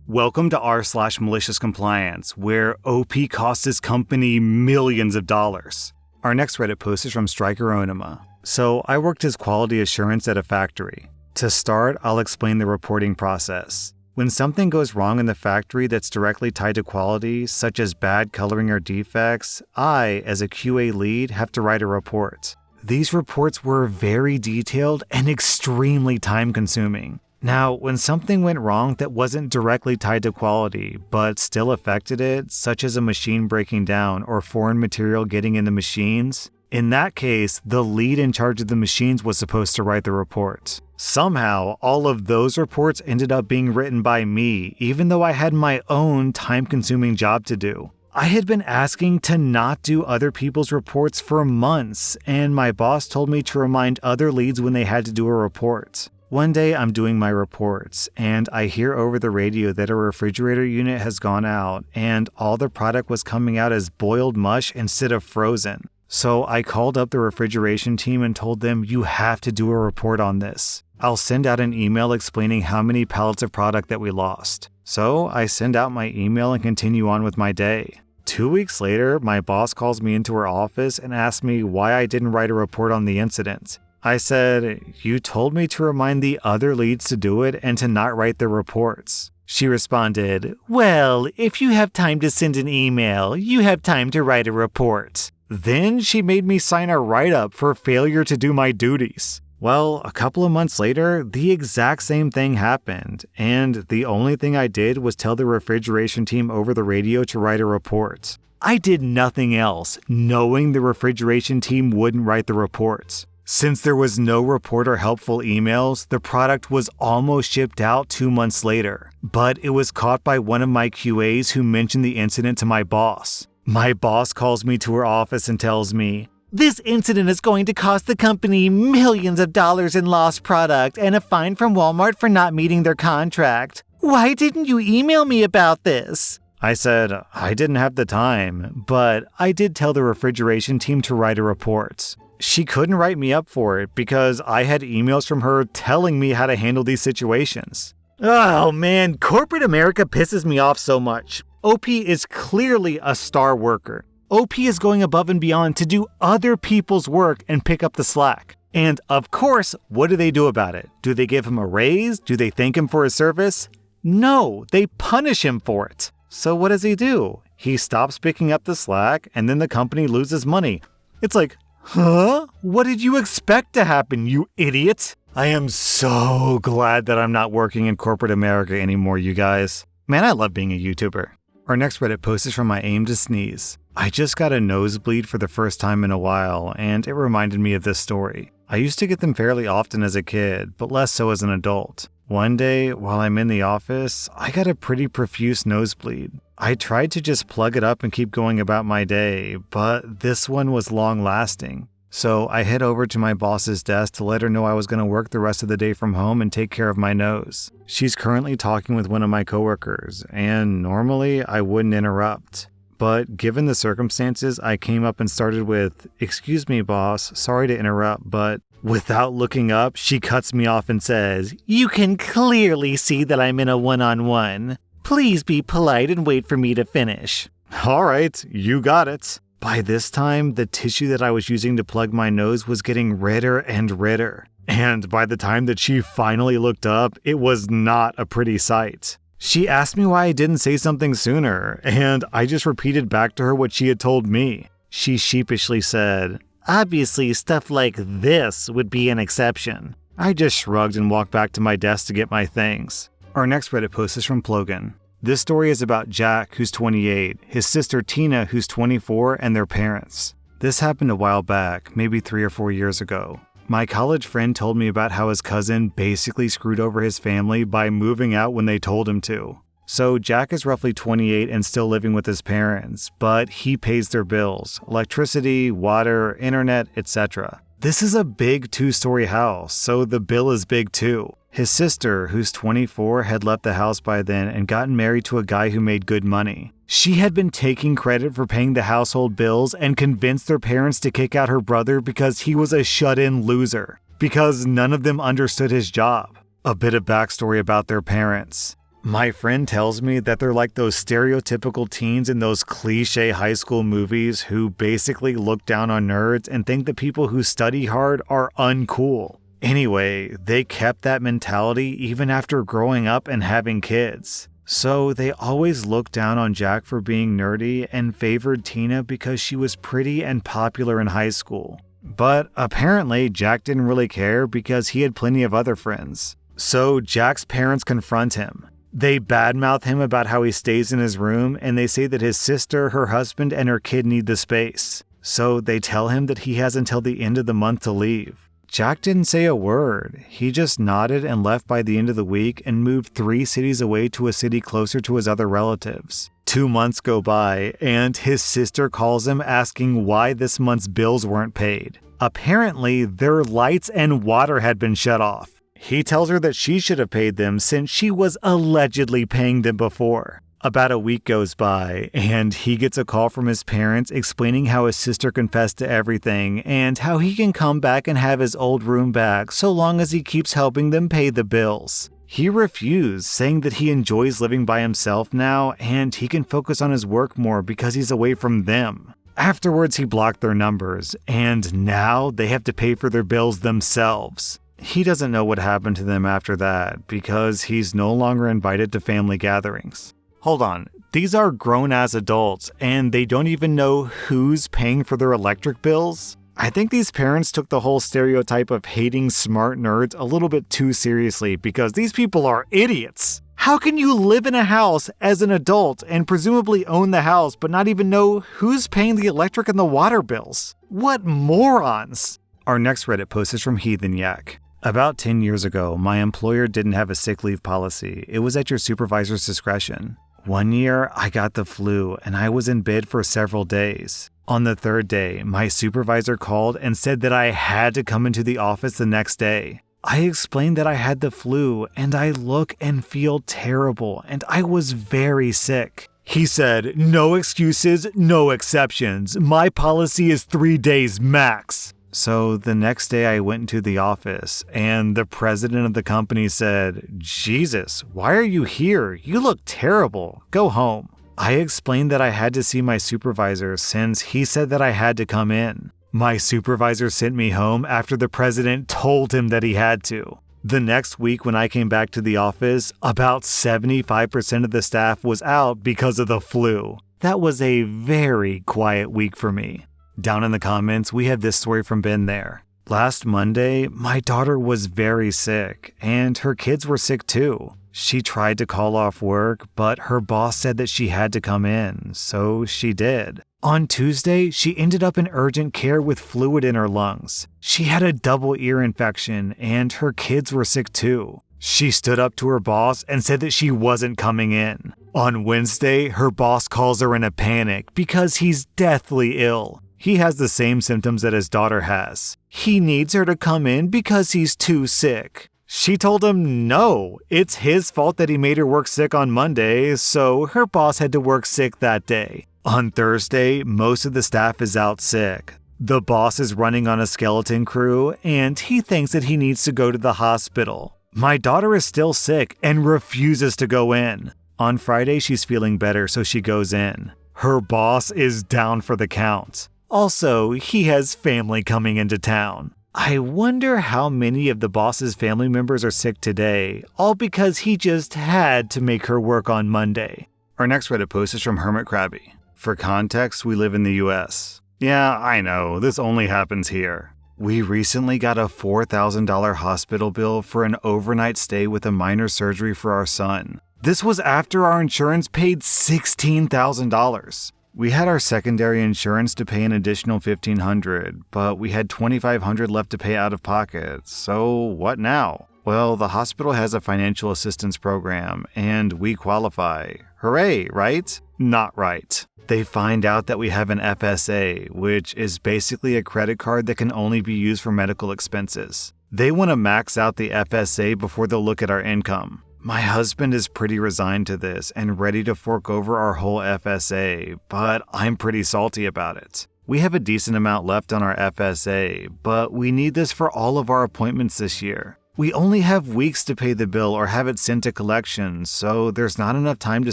Welcome to r/Maliciouscompliance, where OP costs his company millions of dollars. Our next Reddit post is from Striker Onima. So I worked as quality assurance at a factory. To start, I'll explain the reporting process. When something goes wrong in the factory that's directly tied to quality, such as bad coloring or defects, I, as a QA lead, have to write a report. These reports were very detailed and extremely time-consuming. Now, when something went wrong that wasn't directly tied to quality, but still affected it, such as a machine breaking down or foreign material getting in the machines, in that case, the lead in charge of the machines was supposed to write the report. Somehow, all of those reports ended up being written by me, even though I had my own time-consuming job to do. I had been asking to not do other people's reports for months, and my boss told me to remind other leads when they had to do a report. One day I'm doing my reports, and I hear over the radio that a refrigerator unit has gone out, and all the product was coming out as boiled mush instead of frozen. So I called up the refrigeration team and told them, you have to do a report on this. I'll send out an email explaining how many pallets of product that we lost. So I send out my email and continue on with my day. 2 weeks later, my boss calls me into her office and asks me why I didn't write a report on the incident. I said, you told me to remind the other leads to do it and to not write their reports. She responded, well, if you have time to send an email, you have time to write a report. Then she made me sign a write-up for failure to do my duties. Well, a couple of months later, the exact same thing happened, and the only thing I did was tell the refrigeration team over the radio to write a report. I did nothing else, knowing the refrigeration team wouldn't write the reports. Since there was no report or helpful emails, the product was almost shipped out 2 months later. But it was caught by one of my QAs who mentioned the incident to my boss. My boss calls me to her office and tells me, this incident is going to cost the company millions of dollars in lost product and a fine from Walmart for not meeting their contract. Why didn't you email me about this? I said, I didn't have the time, but I did tell the refrigeration team to write a report. She couldn't write me up for it because I had emails from her telling me how to handle these situations. Oh man, corporate America pisses me off so much. OP is clearly a star worker. OP is going above and beyond to do other people's work and pick up the slack. And of course, what do they do about it? Do they give him a raise? Do they thank him for his service? No, they punish him for it. So what does he do? He stops picking up the slack and then the company loses money. It's like, huh? What did you expect to happen, you idiot? I am so glad that I'm not working in corporate America anymore, you guys. Man, I love being a YouTuber. Our next Reddit post is from my aim to sneeze. I just got a nosebleed for the first time in a while, and it reminded me of this story. I used to get them fairly often as a kid, but less so as an adult. One day, while I'm in the office, I got a pretty profuse nosebleed. I tried to just plug it up and keep going about my day, but this one was long-lasting. So I head over to my boss's desk to let her know I was going to work the rest of the day from home and take care of my nose. She's currently talking with one of my coworkers, and normally I wouldn't interrupt. But given the circumstances, I came up and started with, excuse me, boss, sorry to interrupt, but without looking up, she cuts me off and says, you can clearly see that I'm in a one-on-one. Please be polite and wait for me to finish. All right, you got it. By this time, the tissue that I was using to plug my nose was getting redder and redder. And by the time that she finally looked up, it was not a pretty sight. She asked me why I didn't say something sooner, and I just repeated back to her what she had told me. She sheepishly said, obviously stuff like this would be an exception. I just shrugged and walked back to my desk to get my things. Our next Reddit post is from Plogan. This story is about Jack, who's 28, his sister Tina, who's 24, and their parents. This happened a while back, maybe 3 or 4 years ago. My college friend told me about how his cousin basically screwed over his family by moving out when they told him to. So Jack is roughly 28 and still living with his parents, but he pays their bills, electricity, water, internet, etc. This is a big 2-story house, so the bill is big too. His sister, who's 24, had left the house by then and gotten married to a guy who made good money. She had been taking credit for paying the household bills and convinced their parents to kick out her brother because he was a shut-in loser, because none of them understood his job. A bit of backstory about their parents. My friend tells me that they're like those stereotypical teens in those cliche high school movies who basically look down on nerds and think that people who study hard are uncool. Anyway, they kept that mentality even after growing up and having kids. So they always looked down on Jack for being nerdy and favored Tina because she was pretty and popular in high school. But apparently Jack didn't really care because he had plenty of other friends. So Jack's parents confront him. They badmouth him about how he stays in his room, and they say that his sister, her husband, and her kid need the space. So they tell him that he has until the end of the month to leave. Jack didn't say a word. He just nodded and left by the end of the week and moved 3 cities away to a city closer to his other relatives. 2 months go by, and his sister calls him asking why this month's bills weren't paid. Apparently, their lights and water had been shut off. He tells her that she should have paid them since she was allegedly paying them before. About a week goes by, and he gets a call from his parents explaining how his sister confessed to everything and how he can come back and have his old room back so long as he keeps helping them pay the bills. He refused, saying that he enjoys living by himself now and he can focus on his work more because he's away from them. Afterwards, he blocked their numbers, and now they have to pay for their bills themselves. He doesn't know what happened to them after that because he's no longer invited to family gatherings. Hold on, these are grown-ass adults and they don't even know who's paying for their electric bills? I think these parents took the whole stereotype of hating smart nerds a little bit too seriously because these people are idiots. How can you live in a house as an adult and presumably own the house but not even know who's paying the electric and the water bills? What morons! Our next Reddit post is from Heathen Yak. About 10 years ago, my employer didn't have a sick leave policy. It was at your supervisor's discretion. One year, I got the flu and I was in bed for several days. On the 3rd day, my supervisor called and said that I had to come into the office the next day. I explained that I had the flu and I look and feel terrible and I was very sick. He said, "No excuses, no exceptions. My policy is 3 days max." So the next day I went into the office and the president of the company said, "Jesus, why are you here? You look terrible. Go home." I explained that I had to see my supervisor since he said that I had to come in. My supervisor sent me home after the president told him that he had to. The next week when I came back to the office, about 75% of the staff was out because of the flu. That was a very quiet week for me. Down in the comments, we have this story from Ben there. Last Monday, my daughter was very sick, and her kids were sick too. She tried to call off work, but her boss said that she had to come in, so she did. On Tuesday, she ended up in urgent care with fluid in her lungs. She had a double ear infection, and her kids were sick too. She stood up to her boss and said that she wasn't coming in. On Wednesday, her boss calls her in a panic because he's deathly ill. He has the same symptoms that his daughter has. He needs her to come in because he's too sick. She told him no, it's his fault that he made her work sick on Monday, so her boss had to work sick that day. On Thursday, most of the staff is out sick. The boss is running on a skeleton crew, and he thinks that he needs to go to the hospital. My daughter is still sick and refuses to go in. On Friday, she's feeling better, so she goes in. Her boss is down for the count. Also, he has family coming into town. I wonder how many of the boss's family members are sick today, all because he just had to make her work on Monday. Our next Reddit post is from Hermit Krabby. For context, we live in the US. Yeah, I know, this only happens here. We recently got a $4,000 hospital bill for an overnight stay with a minor surgery for our son. This was after our insurance paid $16,000. We had our secondary insurance to pay an additional $1,500, but we had $2,500 left to pay out of pocket. So what now? Well, the hospital has a financial assistance program, and we qualify. Hooray, right? Not right. They find out that we have an FSA, which is basically a credit card that can only be used for medical expenses. They want to max out the FSA before they'll look at our income. My husband is pretty resigned to this and ready to fork over our whole FSA, but I'm pretty salty about it. We have a decent amount left on our FSA, but we need this for all of our appointments this year. We only have weeks to pay the bill or have it sent to collections, so there's not enough time to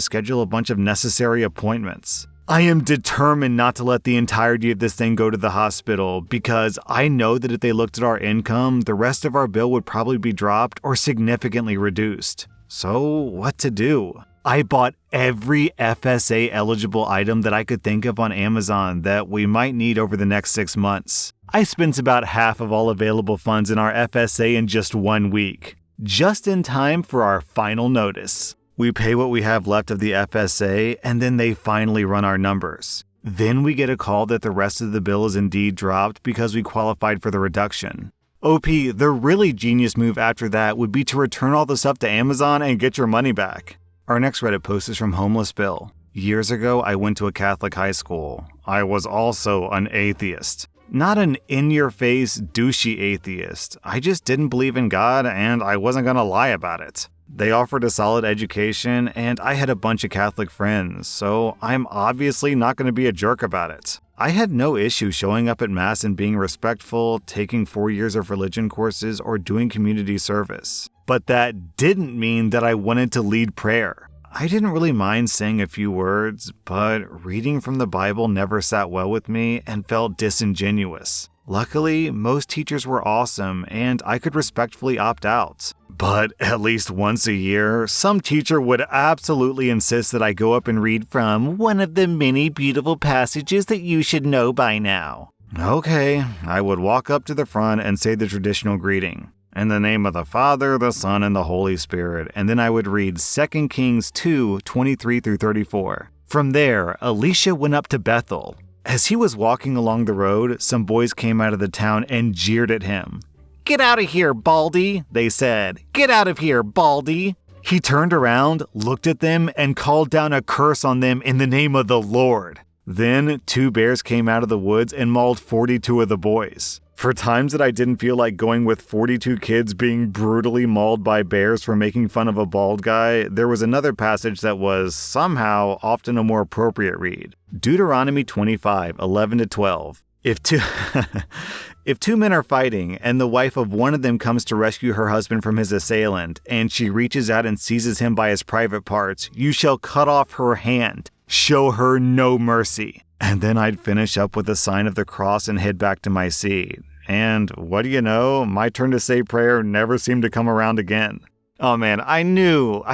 schedule a bunch of necessary appointments. I am determined not to let the entirety of this thing go to the hospital because I know that if they looked at our income, the rest of our bill would probably be dropped or significantly reduced. So, what to do? I bought every FSA eligible item that I could think of on Amazon that we might need over the next 6 months. I spent about half of all available funds in our FSA in just 1 week, just in time for our final notice. We pay what we have left of the FSA, and then they finally run our numbers. Then we get a call that the rest of the bill is indeed dropped because we qualified for the reduction. OP, the really genius move after that would be to return all the stuff to Amazon and get your money back. Our next Reddit post is from Homeless Bill. Years ago, I went to a Catholic high school. I was also an atheist. Not an in-your-face, douchey atheist. I just didn't believe in God, and I wasn't gonna lie about it. They offered a solid education, and I had a bunch of Catholic friends, so I'm obviously not going to be a jerk about it. I had no issue showing up at Mass and being respectful, taking 4 years of religion courses, or doing community service. But that didn't mean that I wanted to lead prayer. I didn't really mind saying a few words, but reading from the Bible never sat well with me and felt disingenuous. Luckily, most teachers were awesome, and I could respectfully opt out. But at least once a year, some teacher would absolutely insist that I go up and read from one of the many beautiful passages that you should know by now. Okay, I would walk up to the front and say the traditional greeting. In the name of the Father, the Son, and the Holy Spirit, and then I would read 2 Kings 2:23-34. From there, Elisha went up to Bethel. As he was walking along the road, some boys came out of the town and jeered at him. "Get out of here, Baldy," they said. "Get out of here, Baldy." He turned around, looked at them, and called down a curse on them in the name of the Lord. Then 2 bears came out of the woods and mauled 42 of the boys. For times that I didn't feel like going with 42 kids being brutally mauled by bears for making fun of a bald guy, there was another passage that was, somehow, often a more appropriate read. Deuteronomy 25:11-12. If two men are fighting, and the wife of one of them comes to rescue her husband from his assailant, and she reaches out and seizes him by his private parts, you shall cut off her hand. Show her no mercy. And then I'd finish up with a sign of the cross and head back to my seat. And what do you know? My turn to say prayer never seemed to come around again. Oh man, I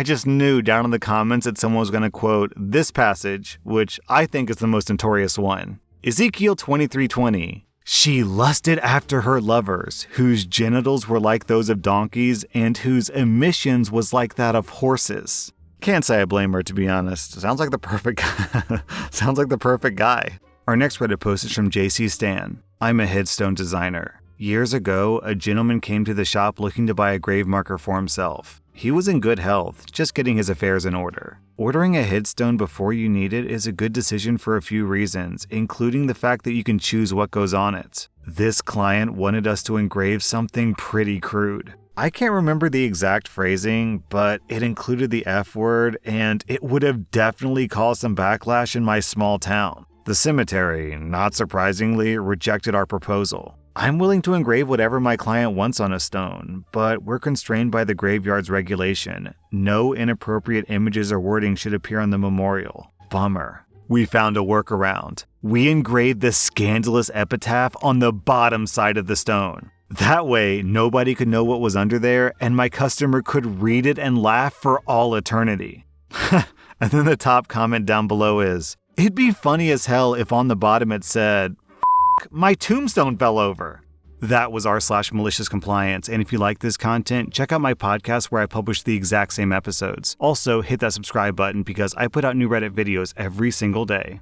just knew down in the comments that someone was going to quote this passage, which I think is the most notorious one. Ezekiel 23:20. She lusted after her lovers, whose genitals were like those of donkeys and whose emissions was like that of horses. Can't say I blame her, to be honest. Sounds like the perfect guy. Our next Reddit post is from JC Stan. I'm a headstone designer. Years ago, a gentleman came to the shop looking to buy a grave marker for himself. He was in good health, just getting his affairs in order. Ordering a headstone before you need it is a good decision for a few reasons, including the fact that you can choose what goes on it. This client wanted us to engrave something pretty crude. I can't remember the exact phrasing, but it included the F word, and it would have definitely caused some backlash in my small town. The cemetery, not surprisingly, rejected our proposal. I'm willing to engrave whatever my client wants on a stone, but we're constrained by the graveyard's regulation. No inappropriate images or wording should appear on the memorial. Bummer. We found a workaround. We engraved the scandalous epitaph on the bottom side of the stone. That way, nobody could know what was under there, and my customer could read it and laugh for all eternity. And then the top comment down below is, it'd be funny as hell if on the bottom it said, my tombstone fell over. That was rSlash_Maliciouscompliance, and if you like this content, check out my podcast where I publish the exact same episodes. Also, hit that subscribe button because I put out new Reddit videos every single day.